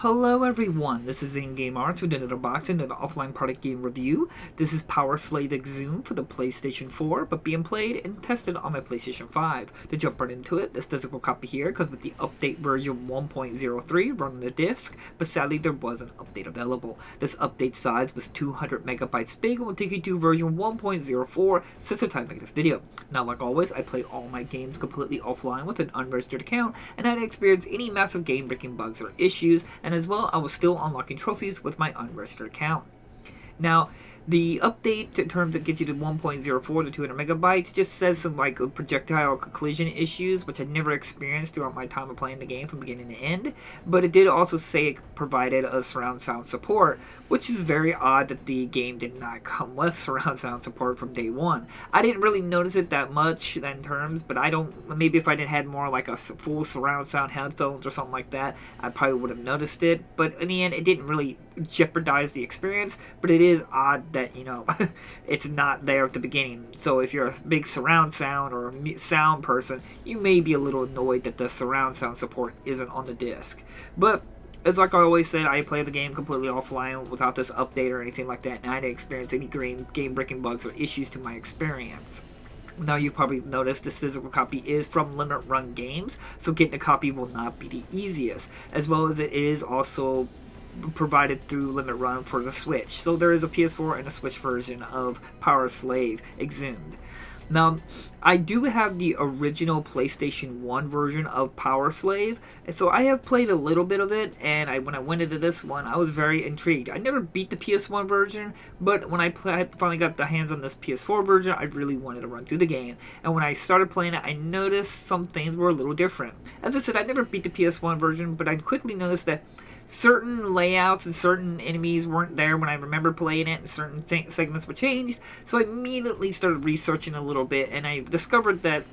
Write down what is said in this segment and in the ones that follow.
Hello everyone, this is In-Game Arts. We did an unboxing and an offline product game review. This is PowerSlave Exhumed for the PlayStation 4, but being played and tested on my PlayStation 5. To jump right into it, this physical copy here comes with the update version 1.03 running the disc, but sadly there was an update available. This update size was 200 megabytes big and will take you to version 1.04 since the time of making this video. Now like always, I play all my games completely offline with an unregistered account, and I didn't experience any massive game-breaking bugs or issues, and as well, I was still unlocking trophies with my unregistered account. Now, the update in terms that gets you to 1.04 to 200 megabytes just says some like projectile collision issues, which I never experienced throughout my time of playing the game from beginning to end. But it did also say it provided a surround sound support, which is very odd that the game did not come with surround sound support from day one. I didn't really notice it that much in terms, but I don't. Maybe if I had more like a full surround sound headphones or something like that, I probably would have noticed it. But in the end, it didn't really jeopardize the experience. But it is odd that, it's not there at the beginning. So if you're a big surround sound or sound person, you may be a little annoyed that the surround sound support isn't on the disc. But as like I always said, I play the game completely offline without this update or anything like that, and I didn't experience any game-breaking bugs or issues to my experience. Now you've probably noticed this physical copy is from Limit Run Games, so getting a copy will not be the easiest, as well as it is also provided through Limit Run for the Switch. So there is a PS4 and a Switch version of PowerSlave Exhumed. Now, I do have the original PlayStation 1 version of PowerSlave, and so I have played a little bit of it, and when I went into this one, I was very intrigued. I never beat the PS1 version, but when I finally got the hands on this PS4 version, I really wanted to run through the game, and when I started playing it, I noticed some things were a little different. As I said, I never beat the PS1 version, but I quickly noticed that certain layouts and certain enemies weren't there when I remember playing it, and certain segments were changed, so I immediately started researching a little bit, and I discovered that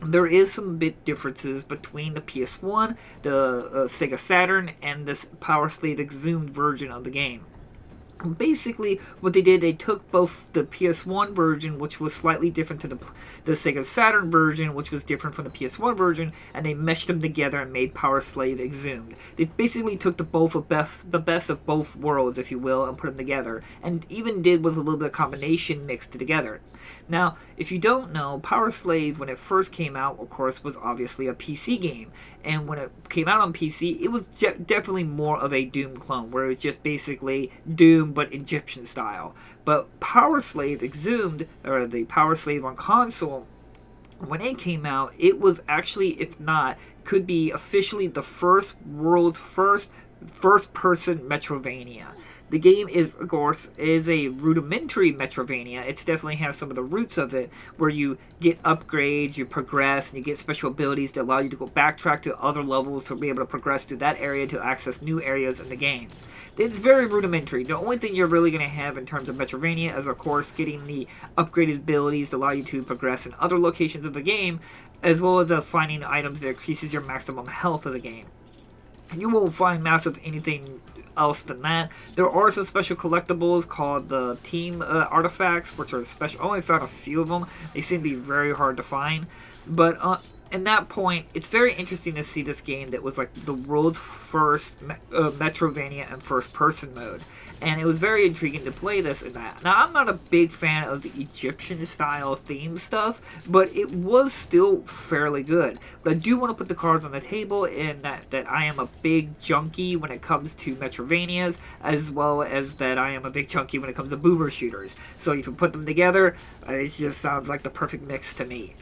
there is some bit differences between the PS1, the Sega Saturn, and this PowerSlave Exhumed version of the game. Basically, what they did, they took both the PS1 version, which was slightly different to the Sega Saturn version, which was different from the PS1 version, and they meshed them together and made PowerSlave Exhumed. They basically took the best of both worlds, if you will, and put them together, and even did with a little bit of combination mixed together. Now, if you don't know, PowerSlave, when it first came out, of course, was obviously a PC game, and when it came out on PC, it was definitely more of a Doom clone, where it was just basically Doom but Egyptian style. But PowerSlave Exhumed, or the PowerSlave on console, when it came out, it was actually, if not, could be officially the world's first first-person Metrovania. The game is, of course, a rudimentary Metrovania. It definitely has some of the roots of it, where you get upgrades, you progress, and you get special abilities that allow you to go backtrack to other levels to be able to progress through that area to access new areas in the game. It's very rudimentary. The only thing you're really going to have in terms of Metrovania is, of course, getting the upgraded abilities to allow you to progress in other locations of the game, as well as finding items that increases your maximum health of the game. You won't find massive anything else than that. There are some special collectibles called the team artifacts, which are special. I only found a few of them. They seem to be very hard to find. But at that point, it's very interesting to see this game that was like the world's first Metrovania and first-person mode. And it was very intriguing to play this and that. Now, I'm not a big fan of the Egyptian-style theme stuff, but it was still fairly good. But I do want to put the cards on the table in that I am a big junkie when it comes to Metrovanias, as well as that I am a big junkie when it comes to boomer shooters. So if you put them together, it just sounds like the perfect mix to me.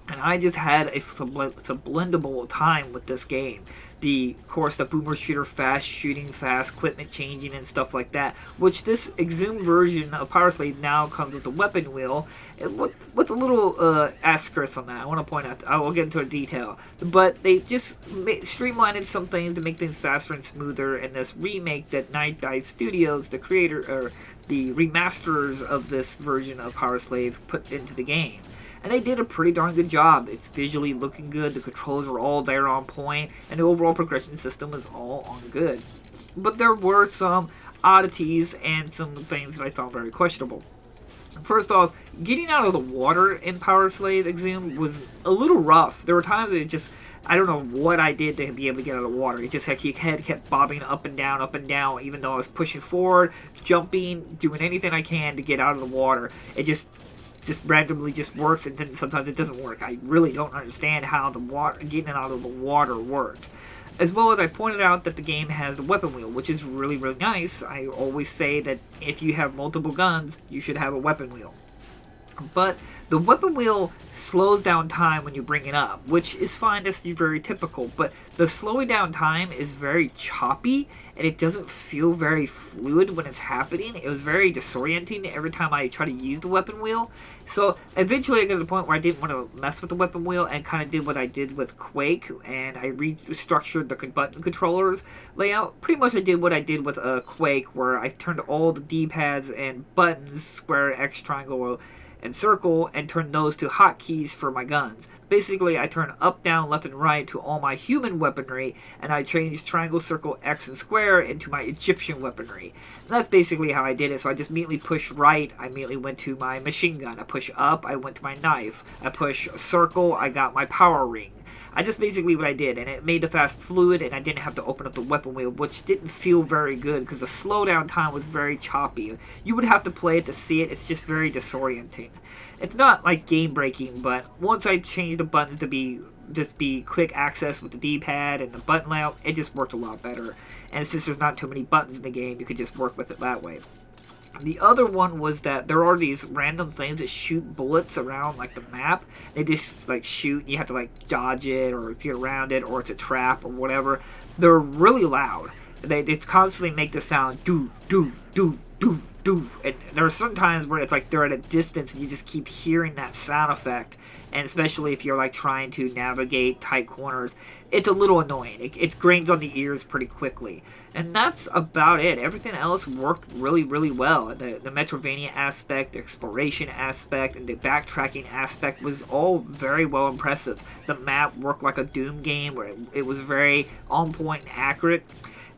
And I just had a sublendable time with this game. Of course, the boomer shooter, fast shooting, fast equipment changing, and stuff like that. Which this Exhumed version of PowerSlave now comes with a weapon wheel, with a little asterisk on that. I want to point out. I will get into a detail, but they just streamlined some things to make things faster and smoother. In this remake that Night Dive Studios, the creator or the remasters of this version of PowerSlave, put into the game. And they did a pretty darn good job. It's visually looking good, the controls are all there on point, and the overall progression system is all on good. But there were some oddities and some things that I found very questionable. First off, getting out of the water in PowerSlave Exhumed was a little rough. There were times that it just, I don't know what I did to be able to get out of the water. It just like your head kept bobbing up and down, even though I was pushing forward, jumping, doing anything I can to get out of the water. It just randomly just works, and then sometimes it doesn't work. I really don't understand how the water, getting out of the water worked. As well as I pointed out that the game has the weapon wheel, which is really, really nice. I always say that if you have multiple guns, you should have a weapon wheel. But the weapon wheel slows down time when you bring it up, which is fine, that's very typical, but the slowing down time is very choppy, and it doesn't feel very fluid when it's happening. It was very disorienting every time I try to use the weapon wheel. So eventually I got to the point where I didn't want to mess with the weapon wheel and kind of did what I did with Quake, and I restructured the button controllers layout. Pretty much I did what I did with Quake, where I turned all the D-pads and buttons, square, X, triangle, and circle, and turn those to hotkeys for my guns. Basically, I turn up, down, left, and right to all my human weaponry, and I changed triangle, circle, X, and square into my Egyptian weaponry. And that's basically how I did it. So I just immediately pushed right, I immediately went to my machine gun. I push up, I went to my knife. I push circle, I got my power ring. I just basically what I did, and it made the fast fluid, and I didn't have to open up the weapon wheel, which didn't feel very good because the slowdown time was very choppy. You would have to play it to see it. It's just very disorienting. It's not like game breaking, but once I changed the buttons to be quick access with the D-pad and the button layout, it just worked a lot better. And since there's not too many buttons in the game, you could just work with it that way. The other one was that there are these random things that shoot bullets around like the map. They just like shoot, and you have to like dodge it or get around it, or it's a trap or whatever. They're really loud. They constantly make the sound do do do do do. And there are some times where it's like they're at a distance and you just keep hearing that sound effect. And especially if you're like trying to navigate tight corners, it's a little annoying. It grains on the ears pretty quickly. And that's about it. Everything else worked really, really well. The Metrovania aspect, the exploration aspect, and the backtracking aspect was all very well impressive. The map worked like a Doom game where it was very on point and accurate.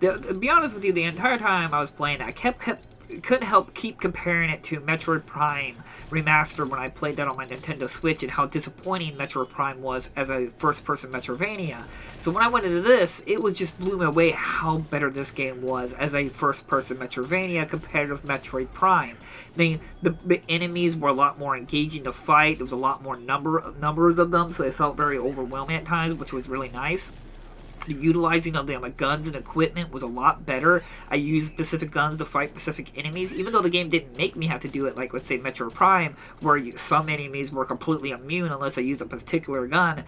To be honest with you, the entire time I was playing, I couldn't help keep comparing it to Metroid Prime Remastered when I played that on my Nintendo Switch, and how disappointing Metroid Prime was as a first-person Metrovania. So when I went into this, it was just blew me away how better this game was as a first-person Metrovania compared with Metroid Prime. The enemies were a lot more engaging to fight. There was a lot more numbers of them, so it felt very overwhelming at times, which was really nice. The utilizing of the guns and equipment was a lot better. I used specific guns to fight specific enemies, even though the game didn't make me have to do it like, let's say, Metroid Prime, where some enemies were completely immune unless I used a particular gun.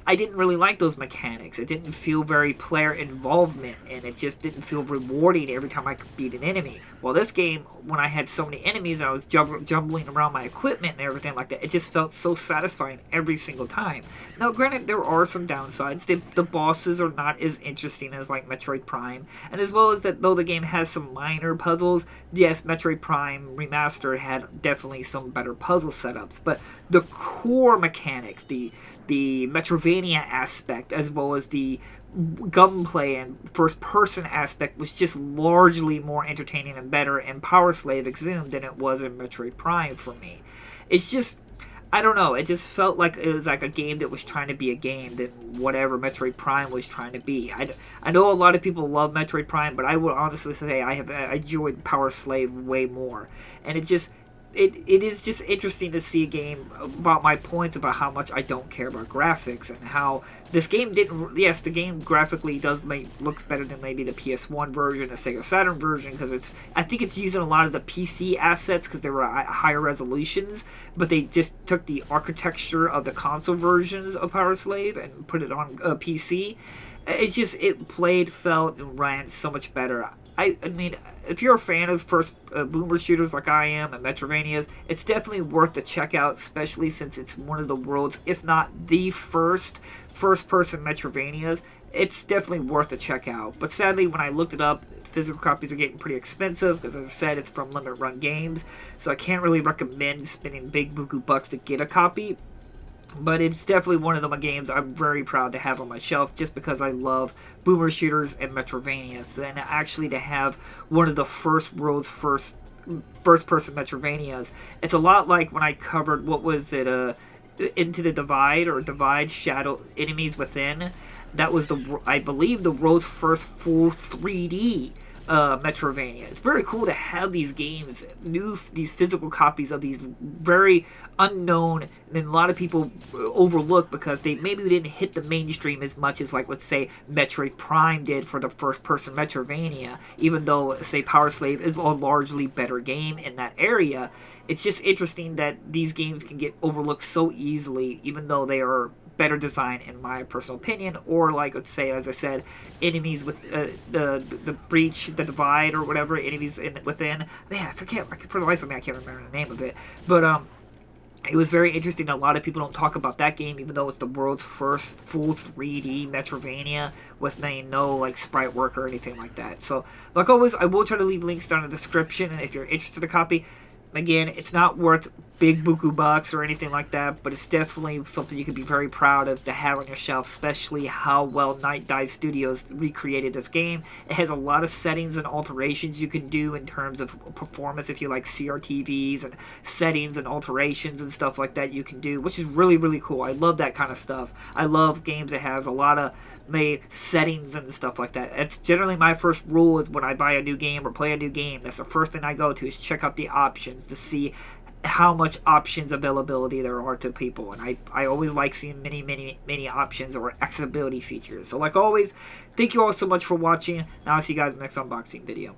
I didn't really like those mechanics. It didn't feel very player involvement, and it just didn't feel rewarding every time I could beat an enemy. Well, this game, when I had so many enemies and I was jumbling around my equipment and everything like that, it just felt so satisfying every single time. Now, granted, there are some downsides. The bosses are not as interesting as like Metroid Prime, and as well as that, though the game has some minor puzzles, yes, Metroid Prime Remastered had definitely some better puzzle setups, but the core mechanic, the Metrovania aspect, as well as the gunplay and first-person aspect, was just largely more entertaining and better in PowerSlave Exhumed than it was in Metroid Prime for me. It's just, I don't know, it just felt like it was like a game that was trying to be a game than whatever Metroid Prime was trying to be. I know a lot of people love Metroid Prime, but I would honestly say I enjoyed PowerSlave way more. And it is just interesting to see a game about my points about how much I don't care about graphics, and how this game didn't. Yes, the game graphically looks better than maybe the PS1 version, the Sega Saturn version, because I think it's using a lot of the PC assets because they were at higher resolutions, but they just took the architecture of the console versions of PowerSlave and put it on PC. It's just, it played, felt, and ran so much better. I mean, if you're a fan of first boomer shooters like I am, and Metrovanias, it's definitely worth the check out, especially since it's one of the world's, if not the first-person Metrovanias. It's definitely worth a check out. But sadly, when I looked it up, physical copies are getting pretty expensive, because as I said, it's from Limited Run Games, so I can't really recommend spending big buku bucks to get a copy. But it's definitely one of the games I'm very proud to have on my shelf, just because I love boomer shooters and Metrovanias. And actually to have one of the world's first first-person Metroidvanias. It's a lot like when I covered, what was it, Into the Divide, or Divide Shadow Enemies Within. That was I believe, the world's first full 3D Metroidvania. It's very cool to have these games, these physical copies of these very unknown, and a lot of people overlook because they maybe didn't hit the mainstream as much as, like, let's say Metroid Prime did for the first-person Metroidvania. Even though, say, PowerSlave is a largely better game in that area, it's just interesting that these games can get overlooked so easily, even though they are better design in my personal opinion. Or, like, let's say, as I said, enemies with the breach, the divide, or whatever, enemies within. Man, I forget, for the life of me I can't remember the name of it, but it was very interesting. A lot of people don't talk about that game, even though it's the world's first full 3D Metroidvania with no like sprite work or anything like that. So, like always, I will try to leave links down in the description, and if you're interested in a copy, again, it's not worth big buku bucks or anything like that, but it's definitely something you can be very proud of to have on your shelf, especially how well Night Dive Studios recreated this game. It has a lot of settings and alterations you can do in terms of performance. If you like CRTVs and settings and alterations and stuff like that, you can do, which is really, really cool. I love that kind of stuff. I love games that have a lot of made settings and stuff like that. It's generally my first rule is when I buy a new game or play a new game, that's the first thing I go to, is check out the options to see how much options availability there are to people. And I always like seeing many options or accessibility features. So, like always, thank you all so much for watching, and I'll see you guys in the next unboxing video.